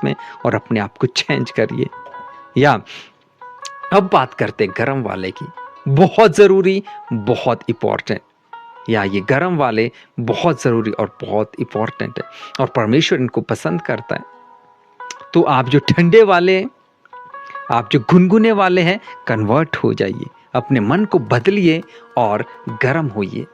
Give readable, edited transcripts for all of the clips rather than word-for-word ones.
में और अपने आप को चेंज करिए। या अब बात करते हैं गरम वाले की। बहुत ज़रूरी, बहुत इम्पोर्टेंट। या ये गरम वाले बहुत ज़रूरी और बहुत इम्पोर्टेंट है और परमेश्वर इनको पसंद करता है। तो आप जो ठंडे वाले, आप जो गुनगुने वाले हैं, कन्वर्ट हो जाइए, अपने मन को बदलिए और गर्म होइए।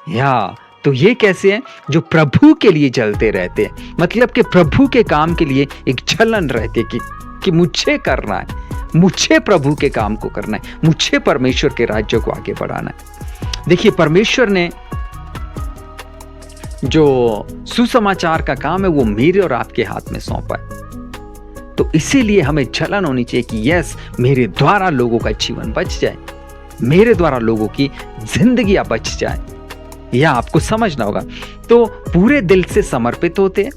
या तो ये कैसे हैं? जो प्रभु के लिए जलते रहते हैं, मतलब कि प्रभु के काम के लिए एक जलन रहती है कि मुझे करना है, मुझे प्रभु के काम को करना है, मुझे परमेश्वर के राज्य को आगे बढ़ाना है। देखिए, परमेश्वर ने जो सुसमाचार का काम है वो मेरे और आपके हाथ में सौंपा है। तो इसीलिए हमें जलन होनी चाहिए कि यस, मेरे द्वारा लोगों का जीवन बच जाए, मेरे द्वारा लोगों की जिंदगियां बच जाए। या आपको समझना होगा। तो पूरे दिल से समर्पित होते हैं,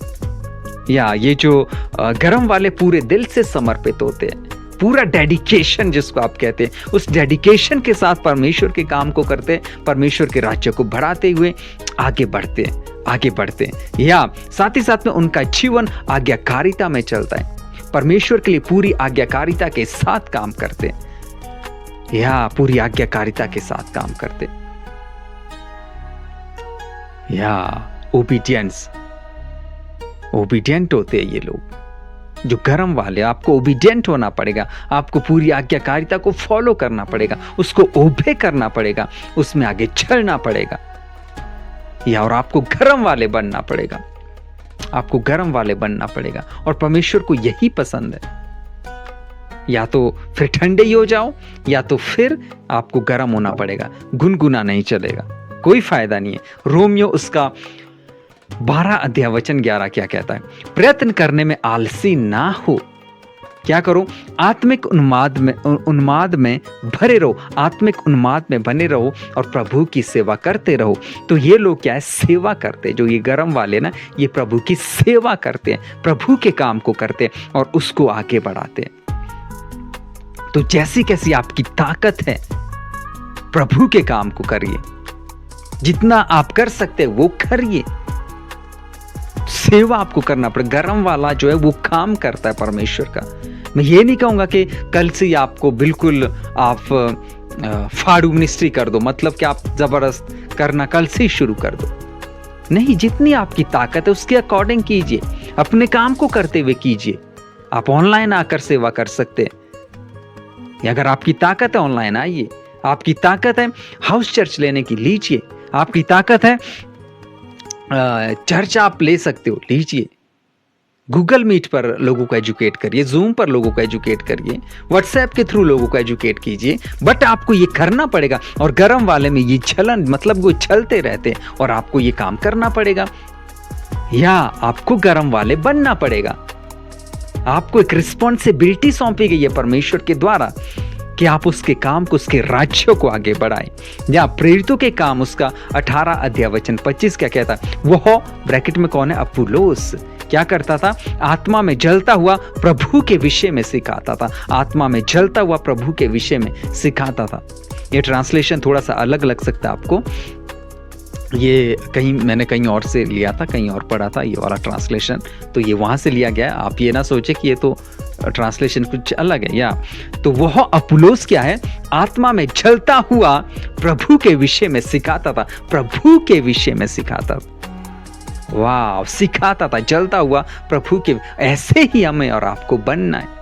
या ये जो गरम वाले पूरे दिल से समर्पित होते हैं, पूरा डेडिकेशन जिसको आप कहते हैं, उस डेडिकेशन के साथ परमेश्वर के काम को करते हैं, परमेश्वर के राज्य को बढ़ाते हुए आगे बढ़ते हैं। या साथ ही साथ में उनका जीवन आज्ञाकारिता में चलता है, परमेश्वर के लिए पूरी आज्ञाकारिता के साथ काम करते हैं, या पूरी आज्ञाकारिता के साथ काम करते हैं। या ओबीडियंट होते हैं ये लोग, जो गरम वाले। आपको ओबीडियंट होना पड़ेगा, आपको पूरी आज्ञाकारिता को फॉलो करना पड़ेगा, उसको ओबे करना पड़ेगा, उसमें आगे चलना पड़ेगा। या और आपको गरम वाले बनना पड़ेगा, आपको गरम वाले बनना पड़ेगा। और परमेश्वर को यही पसंद है। या तो फिर ठंडे ही हो जाओ, या तो फिर आपको गरम होना पड़ेगा। गुनगुना नहीं चलेगा, कोई फायदा नहीं है। रोमियो उसका 12 अध्याय वचन 11 क्या कहता है? प्रयत्न करने में आलसी ना हो। क्या करो? आत्मिक उन्माद में भरे रहो, आत्मिक उन्माद में बने रहो और प्रभु की सेवा करते रहो। तो ये लोग क्या है? सेवा करते हैं। जो ये गरम वाले ना, ये प्रभु की सेवा करते हैं, प्रभु के काम को करते हैं और उसको आगे बढ़ाते हैं। तो जैसी कैसी आपकी ताकत है, प्रभु के काम को करिए, जितना आप कर सकते हैं वो करिए। सेवा आपको करना पड़े। गरम वाला जो है वो काम करता है परमेश्वर का। मैं ये नहीं कहूंगा कि कल से आपको बिल्कुल आप फाड़ू मिनिस्ट्री कर दो, मतलब कि आप जबरदस्त करना कल से ही शुरू कर दो। नहीं, जितनी आपकी ताकत है उसके अकॉर्डिंग कीजिए, अपने काम को करते हुए कीजिए। आप ऑनलाइन आकर सेवा कर सकते हैं। अगर आपकी ताकत है ऑनलाइन आइए, आपकी ताकत है हाउस चर्च लेने की लीजिए, आपकी ताकत है चर्च आप ले सकते हो, लीजिए। गूगल मीट पर लोगों को एजुकेट करिए, जूम पर लोगों को एजुकेट करिए, व्हाट्सएप के थ्रू लोगों को एजुकेट कीजिए। बट आपको ये करना पड़ेगा। और गरम वाले में ये छलन, मतलब वो छलते रहते हैं और आपको ये काम करना पड़ेगा, या आपको गरम वाले बनना पड़ेगा। आपको एक रिस्पॉन्सिबिलिटी सौंपी गई है परमेश्वर के द्वारा कि आप उसके काम को, उसके राज्य को आगे बढ़ाएं। या प्रेरितों के काम, उसका 18 अध्याय वचन 25 क्या कहता है? वह ब्रैकेट में कौन है? अपुल्लोस क्या करता था? आत्मा में जलता हुआ प्रभु के विषय में सिखाता था। आत्मा में जलता हुआ प्रभु के विषय में सिखाता था। ये ट्रांसलेशन थोड़ा सा अलग लग सकता है आपको, ये मैंने कहीं और से लिया था, कहीं और पढ़ा था ये वाला ट्रांसलेशन, तो ये वहां से लिया गया। आप ये ना सोचे कि ये तो ट्रांसलेशन कुछ अलग है। या तो वह अपुल्लोस क्या है? आत्मा में जलता हुआ प्रभु के विषय में सिखाता था, प्रभु के विषय में सिखाता था। वाह, सिखाता था, जलता हुआ प्रभु के। ऐसे ही हमें और आपको बनना है,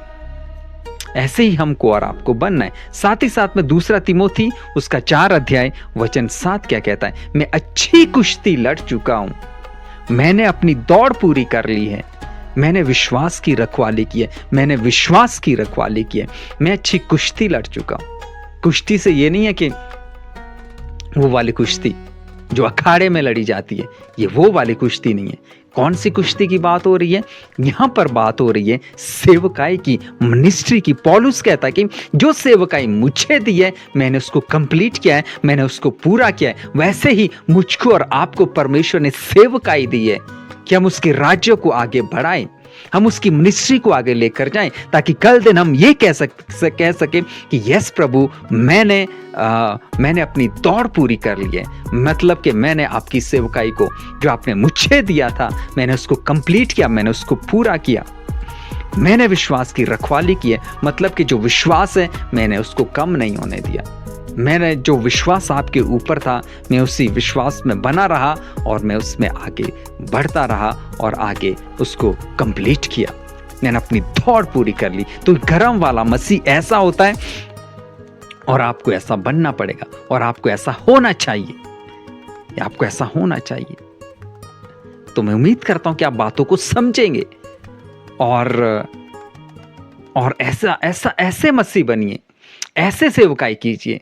ऐसे ही हमको और आपको बनना है। साथ ही साथ में दूसरा तिमोथी उसका 4 अध्याय वचन 7 क्या कहता है? मैं अच्छी कुश्ती लड़ चुका हूं, मैंने अपनी दौड़ पूरी कर ली है, मैंने विश्वास की रखवाली की है, मैंने विश्वास की रखवाली की है, मैं अच्छी कुश्ती लड़ चुका हूं। कुश्ती से ये नहीं है कि वो वाली कुश्ती जो अखाड़े में लड़ी जाती है, ये वो वाली कुश्ती नहीं है। कौन सी कुश्ती की बात हो रही है? यहां पर बात हो रही है सेवकाई की, मिनिस्ट्री की। पौलुस कहता है कि जो सेवकाई मुझे दी है, मैंने उसको कंप्लीट किया है, मैंने उसको पूरा किया है। वैसे ही मुझको और आपको परमेश्वर ने सेवकाई दी है कि हम उसके राज्य को आगे बढ़ाएं, हम उसकी मिनिस्ट्री को आगे लेकर जाएं, ताकि कल दिन हम ये कह सके कि यस प्रभु, मैंने अपनी दौड़ पूरी कर ली है। मतलब कि मैंने आपकी सेवकाई को, जो आपने मुझे दिया था, मैंने उसको कंप्लीट किया, मैंने उसको पूरा किया। मैंने विश्वास की रखवाली की है, मतलब कि जो विश्वास है मैंने उसको कम नहीं होने दिया। मैंने जो विश्वास आपके ऊपर था, मैं उसी विश्वास में बना रहा और मैं उसमें आगे बढ़ता रहा और आगे उसको कंप्लीट किया। मैंने अपनी दौड़ पूरी कर ली। तो गरम वाला मसीह ऐसा होता है और आपको ऐसा बनना पड़ेगा और आपको ऐसा होना चाहिए, आपको ऐसा होना चाहिए। तो मैं उम्मीद करता हूं कि आप बातों को समझेंगे और ऐसे मसीह बनिए, ऐसे सेवकाई कीजिए